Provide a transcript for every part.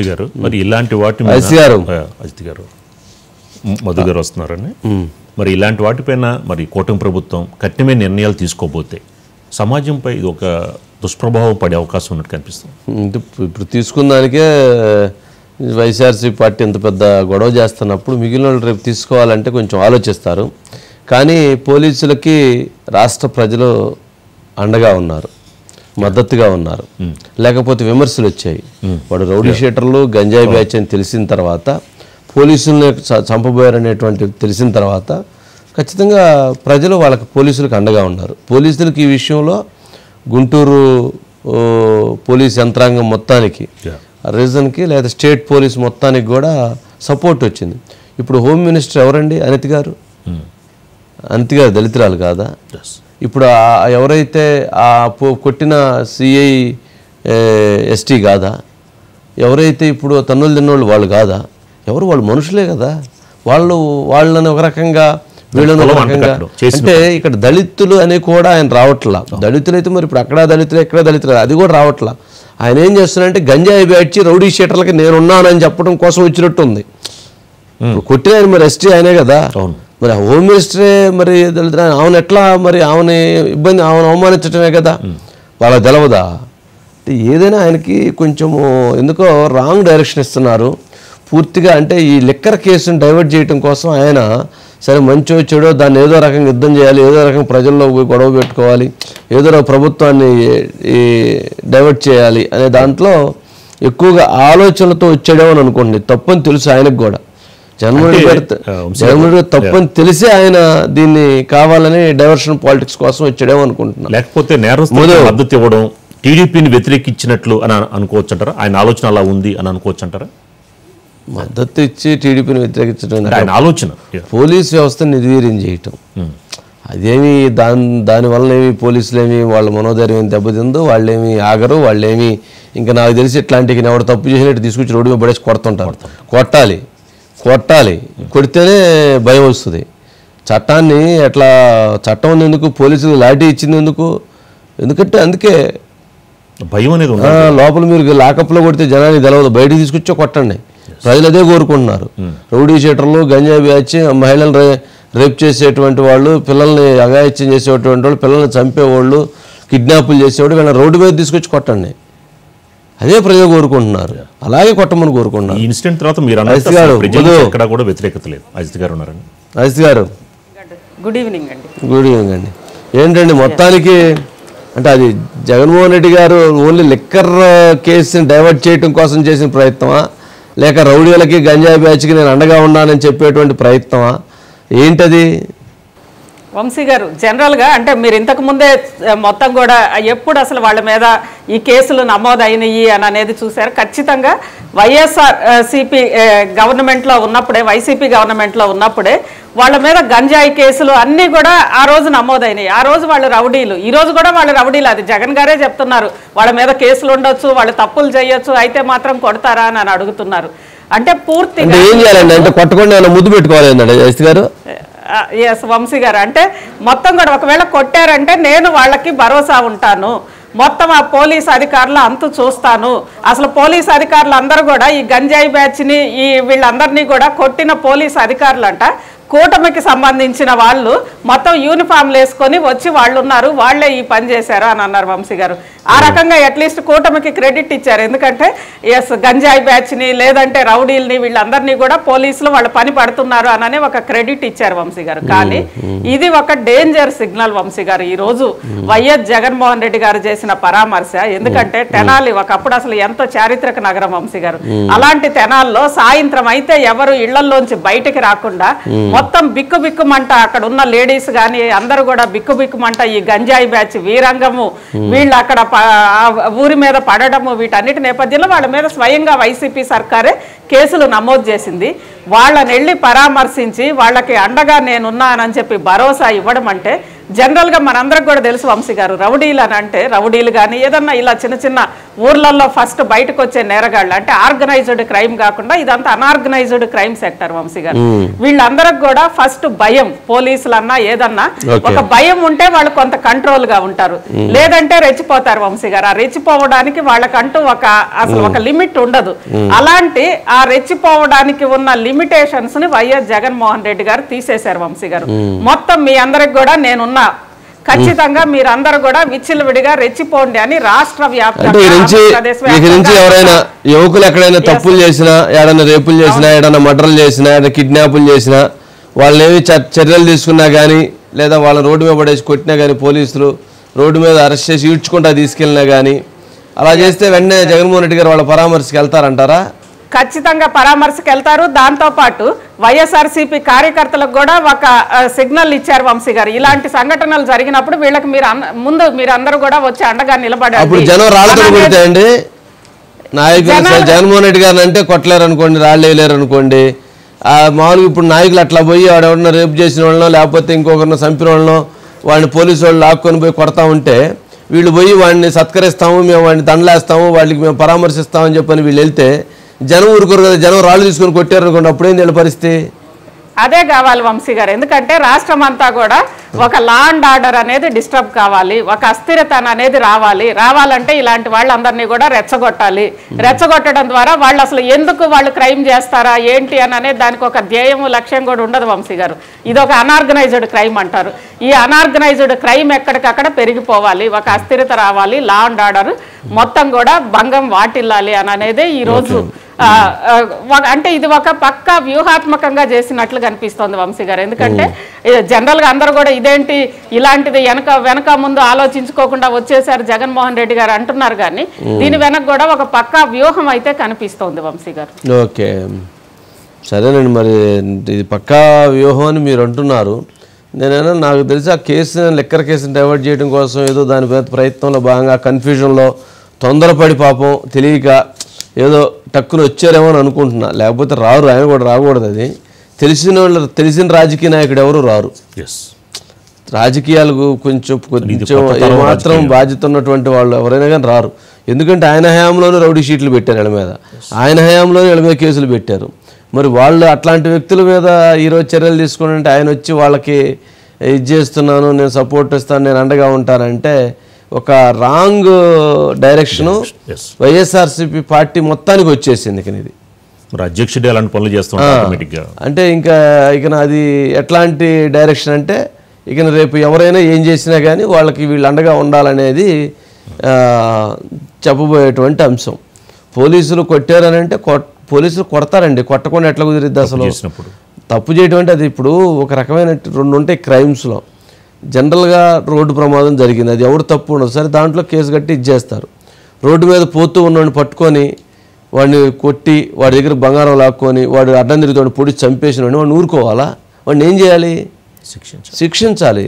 గారు మరి ఇలాంటి వాటి అజిత్ గారు మధు గారు వస్తున్నారని మరి ఇలాంటి వాటిపైన మరి కూటమి ప్రభుత్వం కఠినమైన నిర్ణయాలు తీసుకోబోతే సమాజంపై ఇది ఒక దుష్ప్రభావం పడే అవకాశం ఉన్నట్టు కనిపిస్తుంది. ఇప్పుడు తీసుకున్న దానికే వైఎస్ఆర్సీ పార్టీ ఇంత పెద్ద గొడవ చేస్తున్నప్పుడు మిగిలిన వాళ్ళు రేపు తీసుకోవాలంటే కొంచెం ఆలోచిస్తారు. కానీ పోలీసులకి రాష్ట్ర ప్రజలు అండగా ఉన్నారు, మద్దతుగా ఉన్నారు. లేకపోతే విమర్శలు వచ్చాయి. వాడు రౌడీ షీటర్లు గంజాయి బ్యాచ్ అని తెలిసిన తర్వాత, పోలీసుల్ని చంపబోయారనేటువంటి తెలిసిన తర్వాత ఖచ్చితంగా ప్రజలు వాళ్ళకి పోలీసులకు అండగా ఉన్నారు. పోలీసులకు ఈ విషయంలో గుంటూరు పోలీస్ యంత్రాంగం మొత్తానికి రీజన్కి లేదా స్టేట్ పోలీస్ మొత్తానికి కూడా సపోర్ట్ వచ్చింది. ఇప్పుడు హోమ్ మినిస్టర్ ఎవరండి? అనిత్ గారు. అనిత్ గారు దళితురాలు కాదా? ఇప్పుడు ఎవరైతే ఆ కొట్టిన సిఐ ఎస్టీ కాదా? ఎవరైతే ఇప్పుడు తన్నులు తిన్నోళ్ళు వాళ్ళు కాదా? ఎవరు? వాళ్ళు మనుషులే కదా. వాళ్ళని ఒక రకంగా వీళ్ళని ఒక రకంగా అంటే ఇక్కడ దళితులు అని కూడా ఆయన రావట్లా. దళితులైతే మరి ఇప్పుడు అక్కడ దళితులు ఎక్కడ దళితులు అది కూడా రావట్లా. ఆయన ఏం చేస్తున్నారంటే గంజాయి బ్యాచ్ రౌడీ షీటర్లకి నేనున్నానని చెప్పడం కోసం వచ్చినట్టు ఉంది. కొట్టిన ఆయన మరి ఎస్టీ ఆయనే కదా. మరి హోమ్ మినిస్టరే మరి దళితులు ఆమెను ఎట్లా మరి ఆమెని ఇబ్బంది ఆమెను అవమానించడమే కదా. వాళ్ళకి తెలవదా? ఏదైనా ఆయనకి కొంచెము ఎందుకో రాంగ్ డైరెక్షన్ ఇస్తున్నారు పూర్తిగా. అంటే ఈ లిక్కర్ కేసును డైవర్ట్ చేయడం కోసం ఆయన సరే మంచో చెడో దాన్ని ఏదో రకంగా యుద్ధం చేయాలి, ఏదో రకంగా ప్రజల్లో గొడవ పెట్టుకోవాలి, ఏదో ప్రభుత్వాన్ని డైవర్ట్ చేయాలి అనే దాంట్లో ఎక్కువగా ఆలోచనలతో వచ్చాడేమో అని అనుకోండి. తప్పని తెలుసు ఆయనకు కూడా. జగన్మోహన్ రెడ్డి తప్పని తెలిసి ఆయన దీన్ని కావాలని డైవర్షన్ పాలిటిక్స్ కోసం వచ్చాడేమో అనుకుంటున్నాను. లేకపోతే నేరస్తులకు మద్దతు ఇవ్వడం టీడీపీని వ్యతిరేకించినట్లు అని అనుకోవచ్చు అంటారా? ఆయన ఆలోచన అలా ఉంది అని అనుకోవచ్చు అంటారా? మద్దతు ఇచ్చి టీడీపీని వ్యతిరేకించడం ఆయన ఆలోచన పోలీస్ వ్యవస్థను నిర్వీర్యం చేయటం అదేమి దానివల్ల ఏమి పోలీసులు ఏమి వాళ్ళ మనోధైర్యం ఏమి దెబ్బతిందో, వాళ్ళేమి ఆగరు, వాళ్ళేమి ఇంకా నాకు తెలిసి ఇట్లాంటికి ఎవరు తప్పు చేసినట్టు తీసుకొచ్చి రోడ్డు మీద పడేసి కొడుతుంటారు. కొట్టాలి కొడితేనే భయం వస్తుంది. చట్టాన్ని ఎట్లా చట్టం ఉంది ఎందుకు? పోలీసులు లాఠీ ఇచ్చింది ఎందుకు? ఎందుకంటే అందుకే భయం అనేది లోపల మీరు లాకప్లో కొడితే జనానికి తెలవదు, బయటకు తీసుకొచ్చో కొట్టండి. ప్రజలు అదే కోరుకుంటున్నారు. రౌడీ షీటర్లు, గంజాయి బ్యాచ్, మహిళలు రేప్ చేసేటువంటి వాళ్ళు, పిల్లల్ని అఘాయిత్యం చేసేటువంటి వాళ్ళు, పిల్లల్ని చంపేవాళ్ళు, కిడ్నాపులు చేసేవాళ్ళు వీళ్ళని రోడ్డు మీద తీసుకొచ్చి కొట్టండి. అదే ప్రజలు కోరుకుంటున్నారు, అలాగే కొట్టమని కోరుకుంటున్నారు. ఇన్సిడెంట్ తర్వాత మీరు అజిత్ గారు ఎక్కడ కూడా వ్యతిరేకత లేదు. అజిత్ గారు ఉన్నారండి. అజిత్ గారు గుడ్ ఈవినింగ్ అండి. గుడ్ ఈవినింగ్ అండి. ఏంటండి మొత్తానికి అంటే అది జగన్మోహన్ రెడ్డి గారు ఓన్లీ లిక్కర్ కేసుని డైవర్ట్ చేయడం కోసం చేసిన ప్రయత్నమా, లేక రౌడీలకి గంజాయి బ్యాచ్కి నేను అండగా ఉన్నానని చెప్పేటువంటి ప్రయత్నమా ఏంటది? వంశీ గారు జనరల్గా అంటే మీరు ఇంతకు ముందే మొత్తం కూడా ఎప్పుడు అసలు వాళ్ళ మీద ఈ కేసులు నమోదైనవి అని అనేది చూశారు. ఖచ్చితంగా వైఎస్ఆర్సీపీ గవర్నమెంట్లో ఉన్నప్పుడే, వైసీపీ గవర్నమెంట్లో ఉన్నప్పుడే వాళ్ళ మీద గంజాయి కేసులు అన్నీ కూడా ఆ రోజు నమోదైనాయి. ఆ రోజు వాళ్ళు రౌడీలు, ఈ రోజు కూడా వాళ్ళు రౌడీలు. అది జగన్ గారే చెప్తున్నారు, వాళ్ళ మీద కేసులు ఉండొచ్చు, వాళ్ళు తప్పులు చేయొచ్చు, అయితే మాత్రం కొడతారా అని అడుగుతున్నారు. అంటే పూర్తిగా ఏం చేయాలండి? అంటే కొట్టకుండా ముద్దు పెట్టుకోవాలి జగన్ గారు. ఎస్ వంశీ గారు, అంటే మొత్తం కూడా ఒకవేళ కొట్టారంటే నేను వాళ్ళకి భరోసా ఉంటాను, మొత్తం ఆ పోలీస్ అధికారులు అంతు చూస్తాను. అసలు పోలీస్ అధికారులు అందరూ కూడా ఈ గంజాయి బ్యాచ్ని వీళ్ళందరినీ కూడా కొట్టిన పోలీస్ అధికారులు అంట కూటమికి సంబంధించిన వాళ్ళు మొత్తం యూనిఫామ్లు వేసుకొని వచ్చి వాళ్ళు ఉన్నారు, వాళ్లే ఈ పని చేశారు అని అన్నారు వంశీ గారు. ఆ రకంగా అట్లీస్ట్ కూటమికి క్రెడిట్ ఇచ్చారు. ఎందుకంటే ఎస్ గంజాయి బ్యాచ్ని లేదంటే రౌడీల్ని వీళ్ళందరినీ కూడా పోలీసులు వాళ్ళ పని పడుతున్నారు అననే ఒక క్రెడిట్ ఇచ్చారు వంశీ గారు. కానీ ఇది ఒక డేంజర్ సిగ్నల్ వంశీ గారు. ఈ రోజు వైఎస్ జగన్మోహన్ రెడ్డి గారు చేసిన పరామర్శ, ఎందుకంటే తెనాలి ఒకప్పుడు అసలు ఎంతో చారిత్రక నగరం వంశీ గారు. అలాంటి తెనాల్లో సాయంత్రం అయితే ఎవరు ఇళ్లలోంచి బయటకి రాకుండా మొత్తం బిక్కుబిక్కుమంట అక్కడ ఉన్న లేడీస్ కానీ అందరూ కూడా బిక్కుబిక్కుమంట ఈ గంజాయి బ్యాచ్ వీరంగము వీళ్ళు అక్కడ ఊరి మీద పడడము, వీటన్నిటి నేపథ్యంలో వాళ్ళ మీద స్వయంగా వైసీపీ సర్కారే కేసులు నమోదు చేసింది. వాళ్ళని వెళ్ళి పరామర్శించి వాళ్ళకి అండగా నేనున్నానని చెప్పి భరోసా ఇవ్వడం అంటే జనరల్గా మనందరికి కూడా తెలుసు వంశీ గారు, రౌడీలు అని అంటే రౌడీలు కానీ ఏదన్నా ఇలా చిన్న చిన్న ఊర్లలో ఫస్ట్ బయటకు వచ్చే నేరగాళ్ళు అంటే ఆర్గనైజ్డ్ క్రైమ్ కాకుండా ఇదంతా అన్ఆర్గనైజ్డ్ క్రైమ్ సెక్టర్ వంశీ గారు. వీళ్ళందరికి కూడా ఫస్ట్ భయం, పోలీసులన్నా ఏదన్నా ఒక భయం ఉంటే వాళ్ళు కొంత కంట్రోల్ గా ఉంటారు, లేదంటే రెచ్చిపోతారు వంశీ గారు. ఆ రెచ్చిపోవడానికి వాళ్ళకంటూ అసలు ఒక లిమిట్ ఉండదు. అలాంటి ఆ రెచ్చిపోవడానికి ఉన్న లిమిటేషన్స్ ని వైఎస్ జగన్మోహన్ రెడ్డి గారు తీసేశారు వంశీ గారు. మొత్తం మీ అందరికి కూడా నేనున్నా, ఖచ్చితంగా మీరందరూ కూడా విచ్చిలవిడిగా రెచ్చిపోండి అని రాష్ట్ర వ్యాప్తంగా ఎవరైనా యువకులు ఎక్కడైనా తప్పులు చేసినా, ఏడైనా రేపులు చేసినా, ఏడైనా మర్డర్లు చేసినా, ఏదైనా కిడ్నాపులు చేసినా, వాళ్ళని ఏమి చర్యలు తీసుకున్నా కానీ, లేదా వాళ్ళని రోడ్డు మీద పడేసి కొట్టినా కానీ, పోలీసులు రోడ్డు మీద అరెస్ట్ చేసి ఈడ్చుకుంటా తీసుకెళ్ళినా కానీ, అలా చేస్తే వెంటనే జగన్మోహన్ రెడ్డి గారు వాళ్ళ పరామర్శకి వెళ్తారంటారా? ఖచ్చితంగా పరామర్శకు వెళ్తారు. దాంతో పాటు వైఎస్ఆర్సీపీ కార్యకర్తలకు కూడా ఒక సిగ్నల్ ఇచ్చారు వంశీ గారు. ఇలాంటి సంఘటనలు జరిగినప్పుడు వీళ్ళకి మీరందరూ కూడా వచ్చి అండగా నిలబడారు. అప్పుడు జనం రాళ్ళతో కొడతాయండి నాయకులు. జగన్మోహన్ రెడ్డి గారిని అంటే కొట్టలేరు అనుకోండి, రాళ్ళు వేయలేరు అనుకోండి. మామూలుగా ఇప్పుడు నాయకులు అట్లా పోయి వాడెవరన్నా రేపు చేసిన వాళ్ళనో లేకపోతే ఇంకొకరిని చంపిన వాళ్ళనో వాడిని పోలీసు వాళ్ళు లాక్కొని పోయి కొడతా ఉంటే, వీళ్ళు పోయి వాడిని సత్కరిస్తాము, మేము వాడిని దండలేస్తాము, వాళ్ళకి మేము పరామర్శిస్తామని చెప్పని వీళ్ళు వెళ్తే జనం ఊరుకోరు కదా. జనం రాళ్ళు తీసుకొని కొట్టారు అనుకోండి, అప్పుడేంది వీళ్ళ పరిస్థితి? అదే కావాలి వంశీ గారు. ఎందుకంటే రాష్ట్రం అంతా కూడా ఒక లా అండ్ ఆర్డర్ అనేది డిస్టర్బ్ కావాలి, ఒక అస్థిరత అనేది రావాలంటే ఇలాంటి వాళ్ళందరినీ కూడా రెచ్చగొట్టాలి. రెచ్చగొట్టడం ద్వారా వాళ్ళు అసలు ఎందుకు వాళ్ళు క్రైమ్ చేస్తారా ఏంటి అని అనేది దానికి ఒక ధ్యేయం, లక్ష్యం కూడా ఉండదు వంశీ గారు. ఇది ఒక అన్ఆర్గనైజ్డ్ క్రైమ్ అంటారు. ఈ అన్ఆర్గనైజ్డ్ క్రైమ్ ఎక్కడికక్కడ పెరిగిపోవాలి, ఒక అస్థిరత రావాలి, లా అండ్ ఆర్డర్ మొత్తం కూడా భంగం వాటిల్లాలి అని అనేది ఈరోజు అంటే ఇది ఒక పక్క వ్యూహాత్మకంగా చేసినట్లు కనిపిస్తోంది వంశీ గారు. ఎందుకంటే జనరల్ గా అందరూ కూడా ఇదేంటి ఇలాంటిది వెనక ముందు ఆలోచించుకోకుండా వచ్చేసారు జగన్మోహన్ రెడ్డి గారు అంటున్నారు, కానీ దీని వెనక కూడా ఒక పక్క వ్యూహం అయితే కనిపిస్తోంది వంశీ గారు. ఓకే, సరేనండి. మరి ఇది పక్కా వ్యూహం అని మీరు అంటున్నారు. నేనైనా నాకు తెలిసి ఆ కేసుని లెక్కర్ కేసుని డైవర్ట్ చేయడం కోసం ఏదో దాని ప్రయత్నంలో భాగంగా కన్ఫ్యూజన్లో తొందరపడి పాపం తెలియక ఏదో టక్కున వచ్చారేమో అని అనుకుంటున్నా. లేకపోతే రారు, ఆయన కూడా రాకూడదు. అది తెలిసిన రాజకీయ నాయకుడు ఎవరు రారు. రాజకీయాలకు కొంచెం ఏమాత్రం బాధ్యత ఉన్నటువంటి వాళ్ళు ఎవరైనా కానీ రారు. ఎందుకంటే ఆయన హయాంలోనే రౌడీ షీట్లు పెట్టారు వీళ్ళ మీద, ఆయన హయాంలోనే వీళ్ళ మీద కేసులు పెట్టారు. మరి వాళ్ళు అట్లాంటి వ్యక్తుల మీద ఈరోజు చర్యలు తీసుకుని ఆయన వచ్చి వాళ్ళకి ఇది చేస్తున్నాను, నేను సపోర్ట్ ఇస్తాను, నేను అండగా ఉంటానంటే ఒక రాంగ్ డైరెక్షను వైఎస్ఆర్సీపీ పార్టీ మొత్తానికి వచ్చేసింది. ఇది అధ్యక్షుడు అలాంటి పనులు చేస్తాం అంటే ఇక అది ఎట్లాంటి డైరెక్షన్ అంటే ఇక రేపు ఎవరైనా ఏం చేసినా కానీ వాళ్ళకి వీళ్ళు అండగా ఉండాలనేది చెప్పబోయేటువంటి అంశం. పోలీసులు కొట్టారని అంటే పోలీసులు కొడతారండి, కొట్టకుండా ఎట్లా కుదిరిద్ది అసలు? తప్పు చేయటం అంటే అది ఇప్పుడు ఒక రకమైన రెండు ఉంటాయి క్రైమ్స్లో. జనరల్గా రోడ్డు ప్రమాదం జరిగింది, అది ఎవరు తప్పు ఉండదు, సరే దాంట్లో కేసు కట్టి ఇచ్చేస్తారు. రోడ్డు మీద పోతూ ఉన్నవాడిని పట్టుకొని వాడిని కొట్టి వాడి దగ్గర బంగారం లాక్కొని వాడు అడ్డం తిరుగుతాడు పొడిచి చంపేసిన వాడిని ఊరుకోవాలా? వాడిని ఏం చేయాలి? శిక్షించాలి.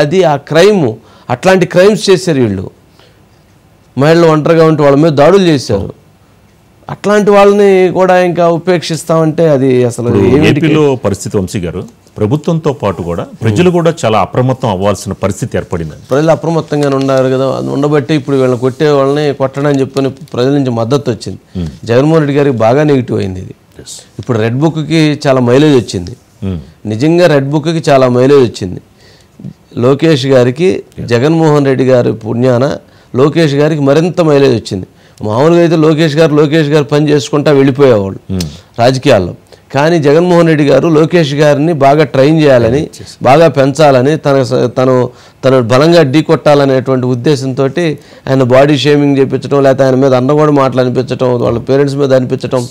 అది ఆ క్రైము. అట్లాంటి క్రైమ్స్ చేశారు వీళ్ళు. మహిళలు ఒంటరిగా ఉంటే వాళ్ళ మీద దాడులు చేశారు. అట్లాంటి వాళ్ళని కూడా ఇంకా ఉపేక్షిస్తామంటే అది అసలు ఏపీలో పరిస్థితి వంశీ గారు, ప్రభుత్వంతో పాటు కూడా ప్రజలు కూడా చాలా అప్రమత్తం అవ్వాల్సిన పరిస్థితి ఏర్పడింది. ప్రజలు అప్రమత్తంగానే ఉన్నారు కదా, ఉండబట్టి ఇప్పుడు వీళ్ళని కొట్టే వాళ్ళని కొట్టడానికి చెప్పని ప్రజల నుంచి మద్దతు వచ్చింది. జగన్మోహన్ రెడ్డి గారికి బాగా నెగిటివ్ అయింది ఇది. ఇప్పుడు రెడ్ బుక్కి చాలా మైలేజ్ వచ్చింది. నిజంగా రెడ్ బుక్కి చాలా మైలేజ్ వచ్చింది. లోకేష్ గారికి జగన్మోహన్ రెడ్డి గారి పుణ్యాన లోకేష్ గారికి మరింత మైలేజ్ వచ్చింది. మామూలుగా అయితే లోకేష్ గారు పని చేసుకుంటా వెళ్ళిపోయేవాళ్ళు రాజకీయాల్లో. కానీ జగన్మోహన్ రెడ్డి గారు లోకేష్ గారిని బాగా ట్రైన్ చేయాలని, బాగా పెంచాలని, తను బలంగా ఢీ కొట్టాలనేటువంటి ఉద్దేశంతో ఆయన బాడీ షేమింగ్ చేయించడం, లేకపోతే ఆయన మీద అన్నగోడ మాటలు అనిపించడం, వాళ్ళ పేరెంట్స్ మీద అనిపించడం,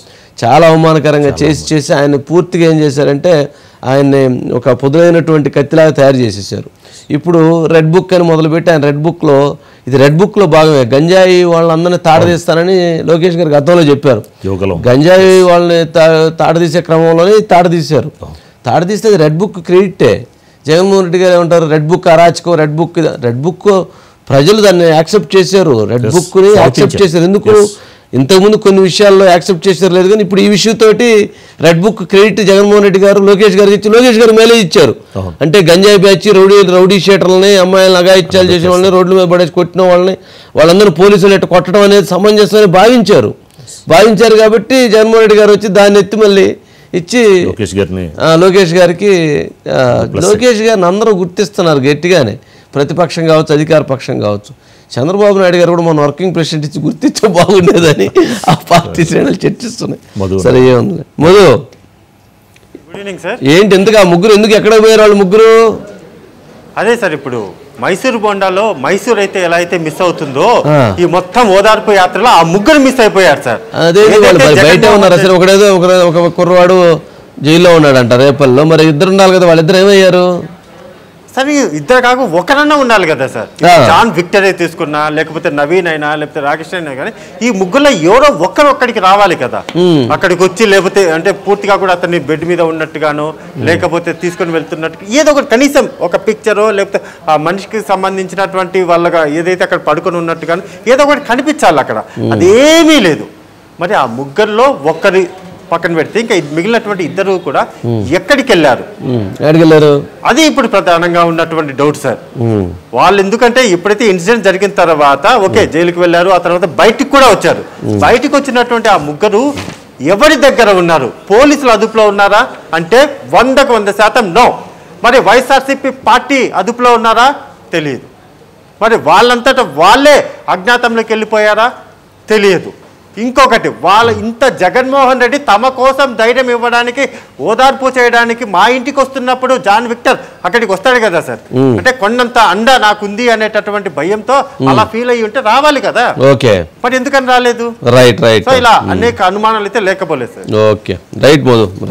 చాలా అవమానకరంగా చేసి ఆయన పూర్తిగా ఏం చేశారంటే ఆయన్ని ఒక పొదులైనటువంటి కత్తిలాగా తయారు చేసేసారు. ఇప్పుడు రెడ్ బుక్ అని మొదలుపెట్టి ఆయన రెడ్ బుక్లో భాగమే గంజాయి వాళ్ళందరినీ తాడదీస్తానని లోకేష్ గారు గతంలో చెప్పారు. గంజాయి వాళ్ళని తాడదీసే క్రమంలోనే తాడదీశారు. తాడదీస్తే రెడ్ బుక్ క్రెడిటే. జగన్మోహన్ రెడ్డి గారు ఏమంటారు, రెడ్ బుక్ అరాచకం, రెడ్ బుక్ ప్రజలు దాన్ని యాక్సెప్ట్ చేశారు. రెడ్ బుక్ని యాక్సెప్ట్ చేశారు. ఎందుకు? ఇంతకుముందు కొన్ని విషయాల్లో యాక్సెప్ట్ చేసారు లేదు, కానీ ఇప్పుడు ఈ విషయంతోటి red book credit Jaganmohan Reddy గారు లోకేష్ గారికి ఇచ్చి లోకేష్ గారు మేలే ఇచ్చారు. అంటే గంజాయి బ్యాచ్ రౌడీ షీటర్లని అమ్మాయిలను అగాయిత్యాలు చేసిన వాళ్ళని రోడ్ల మీద పడేసి కొట్టిన వాళ్ళని వాళ్ళందరూ పోలీసులు ఎట్టు కొట్టడం అనేది సమంజసమని భావించారు కాబట్టి జగన్మోహన్ రెడ్డి గారు వచ్చి దాన్ని ఎత్తి మళ్ళీ ఇచ్చి లోకేష్ గారికి లోకేష్ గారిని అందరూ గుర్తిస్తున్నారు గట్టిగానే, ప్రతిపక్షం కావచ్చు అధికార పక్షం కావచ్చు. చంద్రబాబు నాయుడు గారు కూడా మన వర్కింగ్ ప్రెసిడెంట్ ఇచ్చి గుర్తించే బాగుండేదని ఆ పార్టీ శ్రేణులు చర్చిస్తున్నాయి. సరే ఏముంది మధు, గుడ్ ఈవినింగ్ సార్. ఏంటి ఎందుకు ఆ ముగ్గురు ఎందుకు ఎక్కడ పోయారు వాళ్ళు ముగ్గురు? అదే సార్, ఇప్పుడు మైసూరు బొండాలో మైసూర్ అయితే ఎలా అయితే మిస్ అవుతుందో ఈ మొత్తం ఓదార్పు యాత్రలో ఆ ముగ్గురు మిస్ అయిపోయారు సార్. అదే బయట ఉన్నారు అసలు. ఒకడేదో ఒక కుర్రవాడు జైల్లో ఉన్నాడంట రేపల్లో, మరి ఇద్దరు ఉండాలి కదా, వాళ్ళిద్దరు ఏమయ్యారు? సరే ఇద్దరు కాక ఒకరన్నా ఉండాలి కదా సార్. జాన్ విక్టరే తీసుకున్నా, లేకపోతే నవీన్ అయినా, లేకపోతే రాకేష్ అయినా, కానీ ఈ ముగ్గురులో ఎవరో ఒక్కడికి రావాలి కదా అక్కడికి వచ్చి. లేకపోతే అంటే పూర్తిగా కూడా అతన్ని బెడ్ మీద ఉన్నట్టుగాను, లేకపోతే తీసుకొని వెళ్తున్నట్టు ఏదో ఒకటి కనీసం ఒక పిక్చరో, లేకపోతే ఆ మనిషికి సంబంధించినటువంటి వాళ్ళగా ఏదైతే అక్కడ పడుకొని ఉన్నట్టుగాను ఏదో ఒకటి కనిపించాలి అక్కడ. అదేమీ లేదు. మరి ఆ ముగ్గురులో ఒక్కరి పక్కన పెడితే ఇంకా మిగిలినటువంటి ఇద్దరు కూడా ఎక్కడికి వెళ్ళారు? అది ఇప్పుడు ప్రధానంగా ఉన్నటువంటి డౌట్ సార్. వాళ్ళు ఎందుకంటే ఎప్పుడైతే ఇన్సిడెంట్ జరిగిన తర్వాత ఓకే జైలుకి వెళ్ళారు, ఆ తర్వాత బయటికి కూడా వచ్చారు. బయటికి వచ్చినటువంటి ఆ ముగ్గురు ఎవరి దగ్గర ఉన్నారు? పోలీసుల అదుపులో ఉన్నారా అంటే 100% నో. మరి వైఎస్ఆర్సీపీ పార్టీ అదుపులో ఉన్నారా? తెలియదు. మరి వాళ్ళంతటా వాళ్ళే అజ్ఞాతంలోకి వెళ్ళిపోయారా? తెలియదు. ఇంకొకటి, వాళ్ళ ఇంత జగన్మోహన్ రెడ్డి తమ కోసం ధైర్యం ఇవ్వడానికి, ఓదార్పు చేయడానికి మా ఇంటికి వస్తున్నప్పుడు జాన్ విక్టర్ అక్కడికి వస్తాడు కదా సార్. అంటే కొండంత అండ నాకుంది అనేటటువంటి భయంతో అలా ఫీల్ అయ్యి ఉంటే రావాలి కదా. మరి ఎందుకని రాలేదు? రైట్. సో ఇలా అనేక అనుమానాలు అయితే లేకపోలేదు సార్. Okay right Madhu.